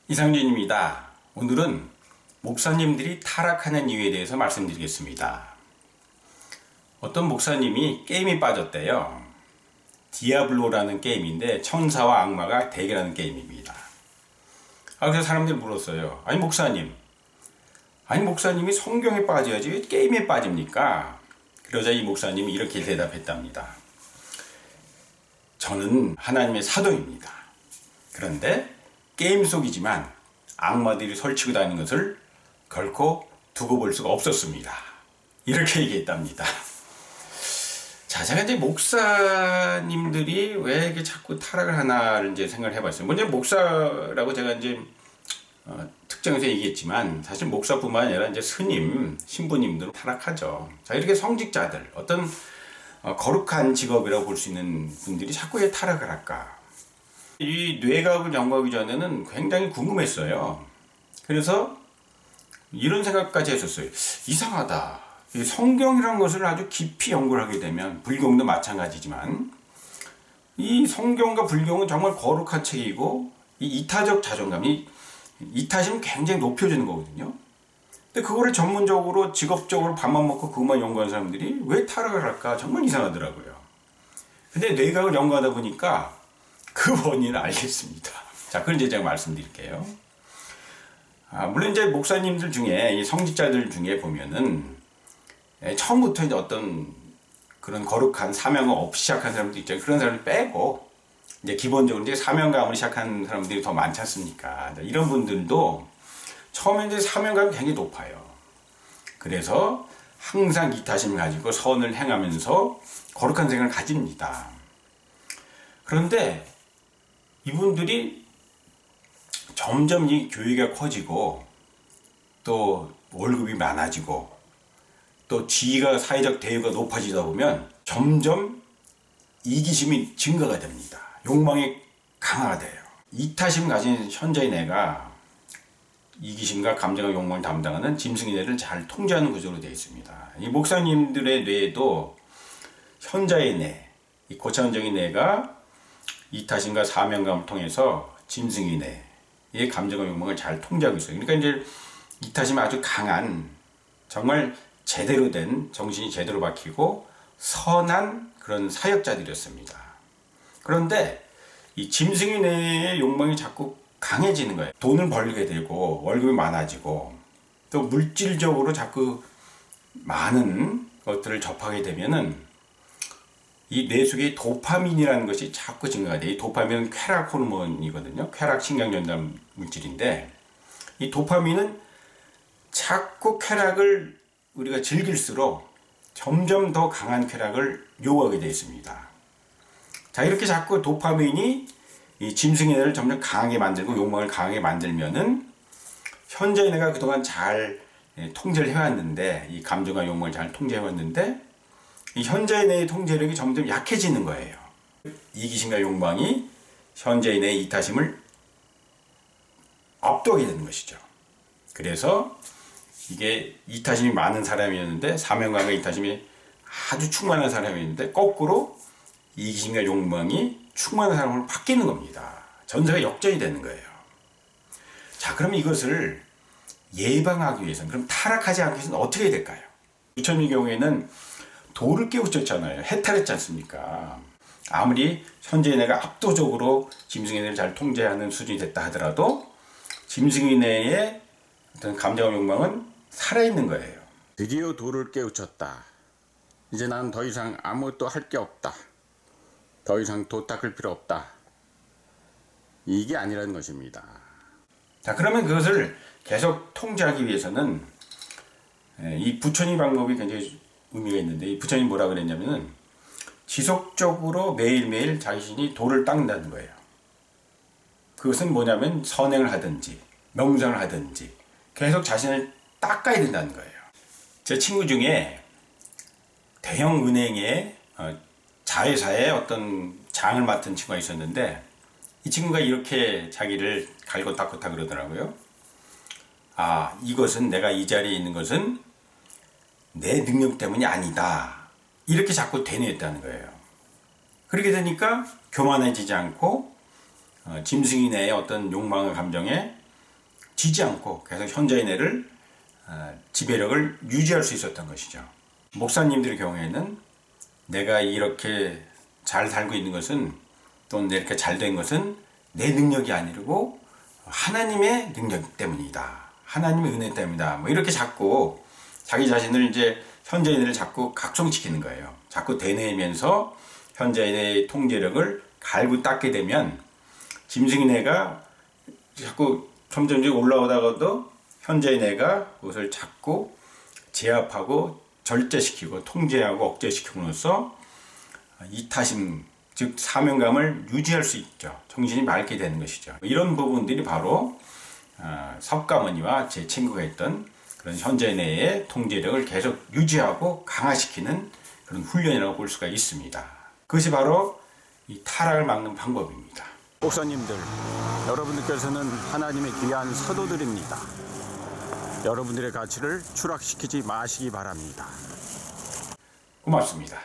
이상준입니다. 오늘은 목사님들이 타락하는 이유에 대해서 말씀드리겠습니다. 어떤 목사님이 게임에 빠졌대요. 디아블로라는 게임인데 천사와 악마가 대결하는 게임입니다. 그래서 사람들이 물었어요. 목사님이 성경에 빠져야지 왜 게임에 빠집니까? 그러자 이 목사님이 이렇게 대답했답니다. 저는 하나님의 사도입니다. 그런데 게임 속이지만 악마들이 설치고 다니는 것을 결코 두고 볼 수가 없었습니다. 이렇게 얘기했답니다. 자, 제가 이제 목사님들이 왜 이렇게 자꾸 타락을 하나를 이제 생각을 해봤어요. 먼저 목사라고 제가 이제 특정해서 얘기했지만 사실 목사뿐만 아니라 이제 스님, 신부님들은 타락하죠. 자, 이렇게 성직자들, 어떤 거룩한 직업이라고 볼 수 있는 분들이 자꾸 왜 타락을 할까? 이 뇌과학을 연구하기 전에는 굉장히 궁금했어요. 그래서 이런 생각까지 했었어요. 이상하다. 이 성경이라는 것을 아주 깊이 연구를 하게 되면 불경도 마찬가지지만 이 성경과 불경은 정말 거룩한 책이고 이 이타적 자존감이 이타심은 굉장히 높여지는 거거든요. 근데 그거를 전문적으로 직업적으로 밥만 먹고 그것만 연구하는 사람들이 왜 타락을 할까 정말 이상하더라고요. 근데 뇌과학을 연구하다 보니까 그 원인을 알겠습니다. 자, 그걸 이제 제가 말씀드릴게요. 물론 이제 목사님들 중에, 이 성직자들 중에 보면은, 처음부터 이제 어떤 그런 거룩한 사명을 없이 시작한 사람도 있잖아요. 그런 사람을 빼고, 이제 기본적으로 이제 사명감을 시작한 사람들이 더 많지 않습니까? 이런 분들도 처음에 이제 사명감이 굉장히 높아요. 그래서 항상 이타심을 가지고 선을 행하면서 거룩한 생각을 가집니다. 그런데 이분들이 점점 이 교회가 커지고 또 월급이 많아지고 또 지위가 사회적 대우가 높아지다 보면 점점 이기심이 증가가 됩니다. 욕망이 강화가 돼요. 이타심 가진 현자의 뇌가 이기심과 감정과 욕망을 담당하는 짐승의 뇌를 잘 통제하는 구조로 되어 있습니다. 이 목사님들의 뇌에도 현자의 뇌, 이 고차원적인 뇌가 이타심과 사명감을 통해서 짐승의 뇌의 감정과 욕망을 잘 통제하고 있어요. 그러니까 이제 이타심이 아주 강한, 정말 제대로 된, 정신이 제대로 박히고 선한 그런 사역자들이었습니다. 그런데 이 짐승의 뇌의 욕망이 자꾸 강해지는 거예요. 돈을 벌게 되고 월급이 많아지고 또 물질적으로 자꾸 많은 것들을 접하게 되면은 이 뇌 속에 도파민이라는 것이 자꾸 증가가 돼요. 이 도파민은 쾌락 호르몬이거든요. 쾌락 신경 전달 물질인데 이 도파민은 자꾸 쾌락을 우리가 즐길수록 점점 더 강한 쾌락을 요구하게 되어 있습니다. 자, 이렇게 자꾸 도파민이 이 짐승의 뇌를 점점 강하게 만들고 욕망을 강하게 만들면은 현재의 뇌가 그동안 잘 통제를 해왔는데 이 감정과 욕망을 잘 통제해왔는데 이 현재의 뇌의 통제력이 점점 약해지는 거예요. 이기심과 욕망이 현재의 뇌의 이타심을 압도하게 되는 것이죠. 그래서 이게 이타심이 많은 사람이었는데 사명감과 이타심이 아주 충만한 사람이었는데 거꾸로 이기심과 욕망이 충만한 사람으로 바뀌는 겁니다. 전세가 역전이 되는 거예요. 자, 그럼 이것을 예방하기 위해서는, 그럼 타락하지 않기 위해서는 어떻게 해야 될까요? 부처님의 경우에는 도를 깨우쳤잖아요. 해탈했지 않습니까? 아무리 현재의 뇌가 압도적으로 짐승의 뇌를 잘 통제하는 수준이 됐다 하더라도 짐승의 뇌의 어떤 감정과 욕망은 살아있는 거예요. 드디어 도를 깨우쳤다. 이제 난 더 이상 아무것도 할 게 없다. 더 이상 도 닦을 필요 없다. 이게 아니라는 것입니다. 자, 그러면 그것을 계속 통제하기 위해서는 이 부처님 방법이 굉장히 의미가 있는데, 이 부처님 뭐라 그랬냐면은 지속적으로 매일매일 자신이 도를 닦는다는 거예요. 그것은 뭐냐면 선행을 하든지 명상을 하든지 계속 자신을 닦아야 된다는 거예요. 제 친구 중에 대형 은행의 자회사의 어떤 장을 맡은 친구가 있었는데 이 친구가 이렇게 자기를 갈고 닦고 그러더라고요. 이것은 내가 이 자리에 있는 것은 내 능력 때문이 아니다. 이렇게 자꾸 되뇌었다는 거예요. 그렇게 되니까 교만해지지 않고 짐승이 내의 어떤 욕망과 감정에 지지 않고 계속 현자인회를 지배력을 유지할 수 있었던 것이죠. 목사님들의 경우에는 내가 이렇게 잘 살고 있는 것은, 또는 이렇게 잘 된 것은 내 능력이 아니고 하나님의 능력 때문이다. 하나님의 은혜 때문이다. 뭐 이렇게 자꾸 자기 자신을 이제 현자인회를 자꾸 각성시키는 거예요. 자꾸 되뇌면서 현자인회의 통제력을 갈고 닦게 되면 짐승인회가 자꾸 점점 올라오다가도 현자인회가 그것을 자꾸 제압하고 절제시키고 통제하고 억제시킴으로써 이타심, 즉 사명감을 유지할 수 있죠. 정신이 맑게 되는 것이죠. 이런 부분들이 바로 석가모니와 제 친구가 했던 그런 현자인회의 통제력을 계속 유지하고 강화시키는 그런 훈련이라고 볼 수가 있습니다. 그것이 바로 이 타락을 막는 방법입니다. 목사님들, 여러분들께서는 하나님의 귀한 사도들입니다. 여러분들의 가치를 추락시키지 마시기 바랍니다. 고맙습니다.